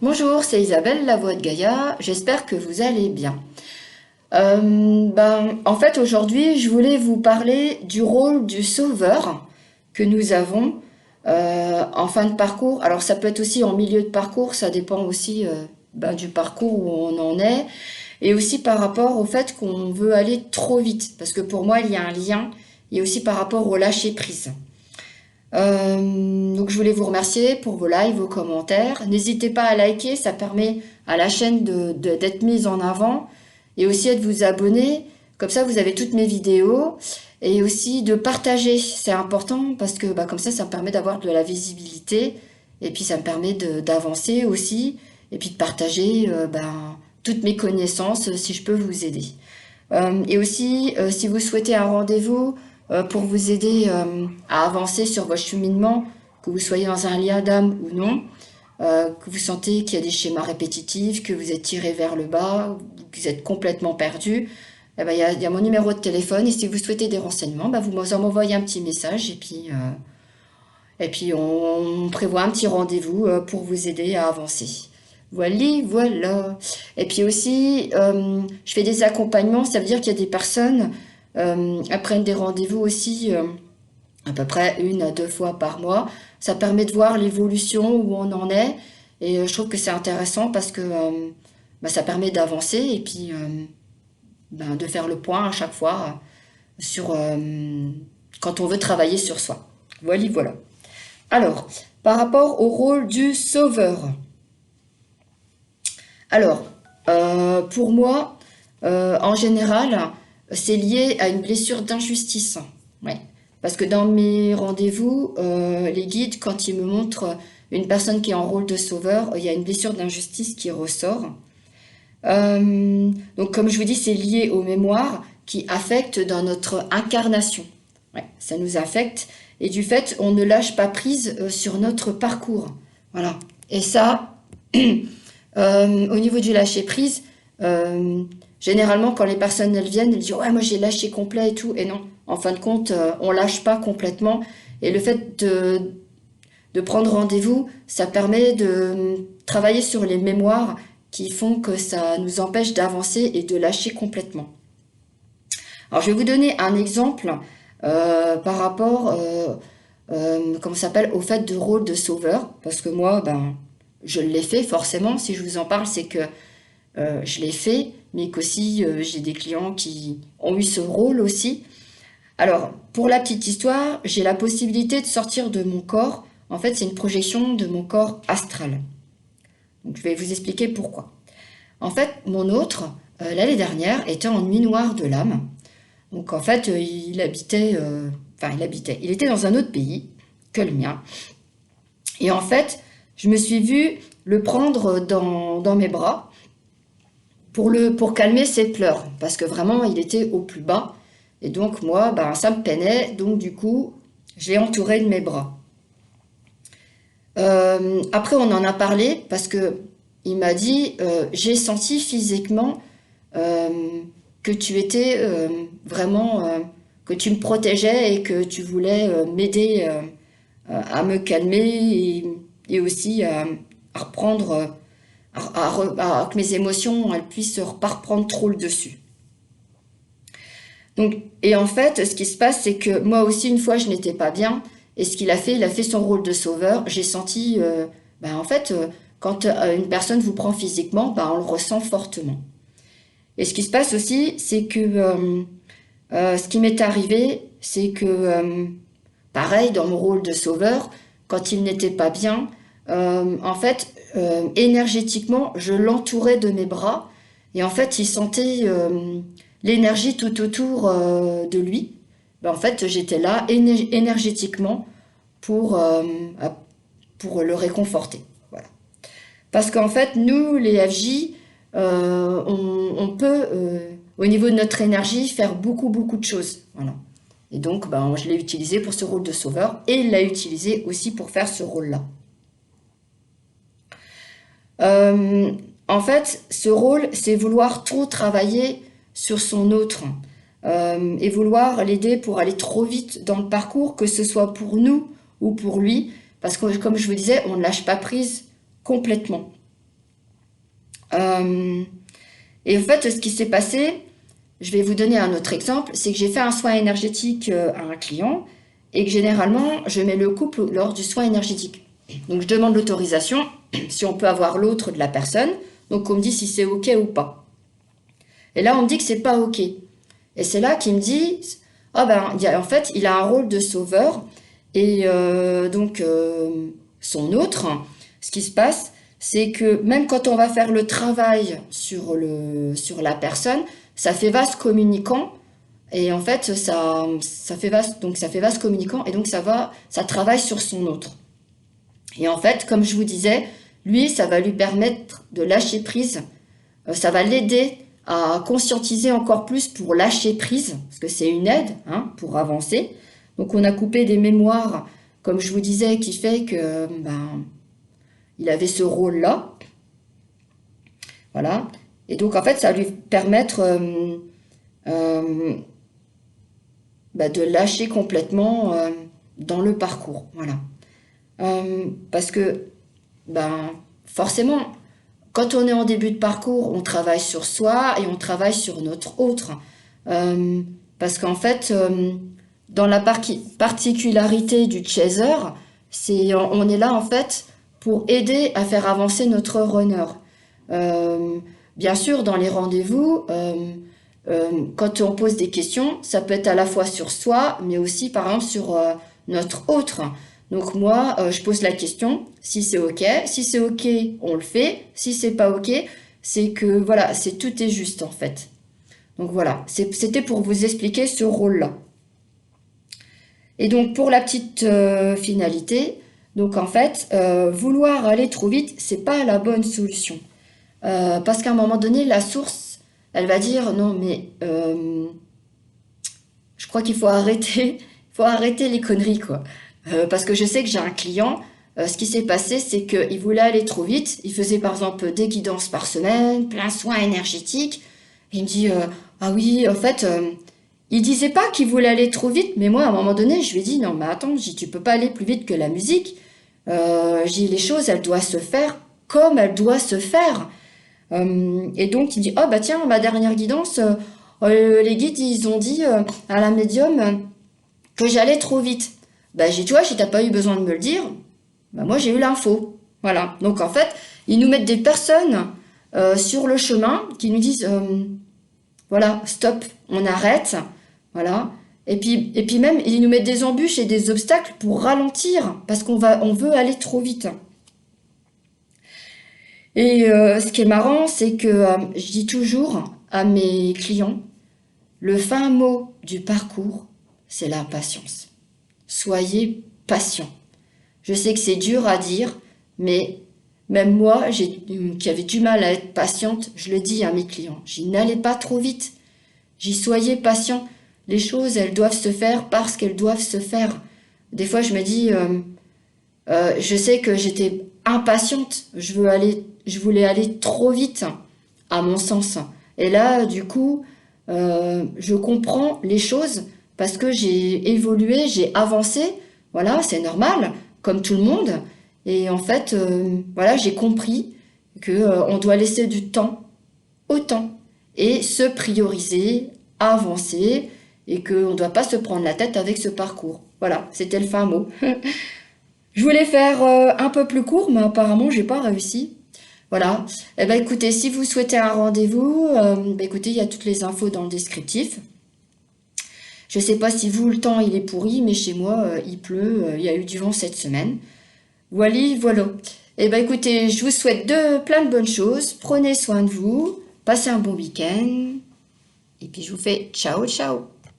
Bonjour, c'est Isabelle, la voix de Gaïa. J'espère que vous allez bien. En fait, aujourd'hui, je voulais vous parler du rôle du sauveur que nous avons en fin de parcours. Alors, ça peut être aussi en milieu de parcours, ça dépend aussi du parcours où on en est, et aussi par rapport au fait qu'on veut aller trop vite. Parce que pour moi, il y a un lien, et aussi par rapport au lâcher-prise. Donc je voulais vous remercier pour vos likes, vos commentaires. N'hésitez pas à liker, ça permet à la chaîne d'être mise en avant et aussi de vous abonner. Comme ça, vous avez toutes mes vidéos et aussi de partager. C'est important parce que comme ça me permet d'avoir de la visibilité et puis ça me permet d'avancer aussi et puis de partager toutes mes connaissances si je peux vous aider. Et aussi, si vous souhaitez un rendez-vous pour vous aider à avancer sur votre cheminement, que vous soyez dans un lien d'âme ou non, que vous sentez qu'il y a des schémas répétitifs, que vous êtes tiré vers le bas, que vous êtes complètement perdu, il y a mon numéro de téléphone et si vous souhaitez des renseignements, vous m'envoyez un petit message et puis on prévoit un petit rendez-vous pour vous aider à avancer. Voilà. Et puis aussi, je fais des accompagnements, ça veut dire qu'il y a des personnes, elles prennent des rendez-vous aussi à peu près 1 à 2 fois par mois. Ça permet de voir l'évolution, où on en est. Et je trouve que c'est intéressant parce que ça permet d'avancer et puis de faire le point à chaque fois sur quand on veut travailler sur soi. Voilà. Alors, par rapport au rôle du sauveur. Alors, pour moi, en général, c'est lié à une blessure d'injustice. Ouais. Parce que dans mes rendez-vous, les guides, quand ils me montrent une personne qui est en rôle de sauveur, il y a une blessure d'injustice qui ressort. Donc, comme je vous dis, c'est lié aux mémoires qui affectent dans notre incarnation. Ouais, ça nous affecte. Et du fait, on ne lâche pas prise sur notre parcours. Voilà. Et ça, au niveau du lâcher prise, généralement quand les personnes elles viennent, elles disent ouais moi j'ai lâché complet et tout, et non, en fin de compte on lâche pas complètement. Et le fait de prendre rendez-vous, ça permet de travailler sur les mémoires qui font que ça nous empêche d'avancer et de lâcher complètement. Alors je vais vous donner un exemple par rapport comment ça s'appelle, au fait de rôle de sauveur, parce que moi je l'ai fait forcément. Si je vous en parle, c'est que je l'ai fait, mais qu'aussi j'ai des clients qui ont eu ce rôle aussi. Alors, pour la petite histoire, j'ai la possibilité de sortir de mon corps. En fait, c'est une projection de mon corps astral. Donc, je vais vous expliquer pourquoi. En fait, mon autre, l'année dernière, était en nuit noire de l'âme. Donc, en fait, il était dans un autre pays que le mien. Et en fait, je me suis vue le prendre dans mes bras pour calmer ses pleurs, parce que vraiment, il était au plus bas. Et donc, moi, ça me peinait. Donc, du coup, je l'ai entouré de mes bras. Après, on en a parlé, parce que il m'a dit, j'ai senti physiquement que tu étais vraiment, que tu me protégeais et que tu voulais m'aider à me calmer et aussi à reprendre, que mes émotions elles puissent pas reprendre trop le dessus. Donc, et en fait, ce qui se passe, c'est que moi aussi, une fois, je n'étais pas bien. Et ce qu'il a fait, il a fait son rôle de sauveur. J'ai senti, en fait, quand une personne vous prend physiquement, on le ressent fortement. Et ce qui se passe aussi, c'est que ce qui m'est arrivé, c'est que, pareil, dans mon rôle de sauveur, quand il n'était pas bien, en fait, énergétiquement, je l'entourais de mes bras. Et en fait, il sentait l'énergie tout autour de lui. En fait, j'étais là énergétiquement pour le réconforter. Voilà. Parce qu'en fait, nous, les FJ, on peut, au niveau de notre énergie, faire beaucoup de choses. Voilà. Et donc, je l'ai utilisé pour ce rôle de sauveur et il l'a utilisé aussi pour faire ce rôle-là. En fait, ce rôle, c'est vouloir trop travailler sur son autre et vouloir l'aider pour aller trop vite dans le parcours, que ce soit pour nous ou pour lui, parce que comme je vous disais, on ne lâche pas prise complètement. Euh, et en fait, ce qui s'est passé, je vais vous donner un autre exemple, c'est que j'ai fait un soin énergétique à un client et que généralement, je mets le couple lors du soin énergétique. Donc, je demande l'autorisation, si on peut avoir l'autre de la personne. Donc, on me dit si c'est OK ou pas. Et là, on me dit que c'est pas OK. Et c'est là qu'il me dit, ah ben, en fait, il a un rôle de sauveur. Et son autre, ce qui se passe, c'est que même quand on va faire le travail sur la personne, ça fait vase communicant. Et en fait, ça fait vase communicant. Et donc, ça travaille sur son autre. Et en fait, comme je vous disais, lui, ça va lui permettre de lâcher prise. Ça va l'aider à conscientiser encore plus pour lâcher prise, parce que c'est une aide pour avancer. Donc on a coupé des mémoires, comme je vous disais, qui fait que il avait ce rôle-là. Voilà. Et donc en fait, ça va lui permettre de lâcher complètement dans le parcours. Voilà. Parce que forcément, quand on est en début de parcours, on travaille sur soi et on travaille sur notre autre. Parce qu'en fait, dans la particularité du chaser, on est là en fait pour aider à faire avancer notre runner. Bien sûr, dans les rendez-vous, quand on pose des questions, ça peut être à la fois sur soi, mais aussi par exemple sur notre autre. Donc moi, je pose la question, si c'est OK. Si c'est OK, on le fait. Si c'est pas OK, c'est que voilà, tout est juste en fait. Donc voilà, c'était pour vous expliquer ce rôle-là. Et donc pour la petite finalité, donc en fait, vouloir aller trop vite, c'est pas la bonne solution. Parce qu'à un moment donné, la source, elle va dire non mais je crois qu'il faut arrêter les conneries quoi. Parce que je sais que j'ai un client, ce qui s'est passé, c'est qu'il voulait aller trop vite. Il faisait par exemple des guidances par semaine, plein soins énergétiques. Et il me dit, ah oui, en fait, il disait pas qu'il voulait aller trop vite, mais moi, à un moment donné, je lui ai dit, non, mais attends, tu peux pas aller plus vite que la musique. J'ai dit, les choses, elles doivent se faire comme elles doivent se faire. Et donc, il dit, oh bah tiens, ma dernière guidance, les guides, ils ont dit à la médium que j'allais trop vite. Bah, tu vois, si t'as pas eu besoin de me le dire, bah, moi j'ai eu l'info. Voilà. Donc en fait, ils nous mettent des personnes sur le chemin qui nous disent voilà, stop, on arrête. Voilà. Et puis même, ils nous mettent des embûches et des obstacles pour ralentir parce on veut aller trop vite. Et ce qui est marrant, c'est que je dis toujours à mes clients, le fin mot du parcours, c'est la patience. Soyez patient. Je sais que c'est dur à dire, mais même moi, qui avait du mal à être patiente, je le dis à mes clients. N'allez pas trop vite. Soyez patient. Les choses, elles doivent se faire parce qu'elles doivent se faire. Des fois, je me dis, je sais que j'étais impatiente. Je voulais aller trop vite, à mon sens. Et là, du coup, je comprends les choses parce que j'ai évolué, j'ai avancé. Voilà, c'est normal, comme tout le monde. Et en fait, voilà, j'ai compris que on doit laisser du temps au temps et se prioriser, avancer et qu'on ne doit pas se prendre la tête avec ce parcours. Voilà, c'était le fin mot. Je voulais faire un peu plus court, mais apparemment, j'ai pas réussi. Voilà. Eh ben, écoutez, si vous souhaitez un rendez-vous, écoutez, il y a toutes les infos dans le descriptif. Je sais pas si vous, le temps, il est pourri, mais chez moi, il pleut, il y a eu du vent cette semaine. Voilà, voilà. Eh ben, écoutez, je vous souhaite plein de bonnes choses. Prenez soin de vous, passez un bon week-end. Et puis, je vous fais ciao, ciao.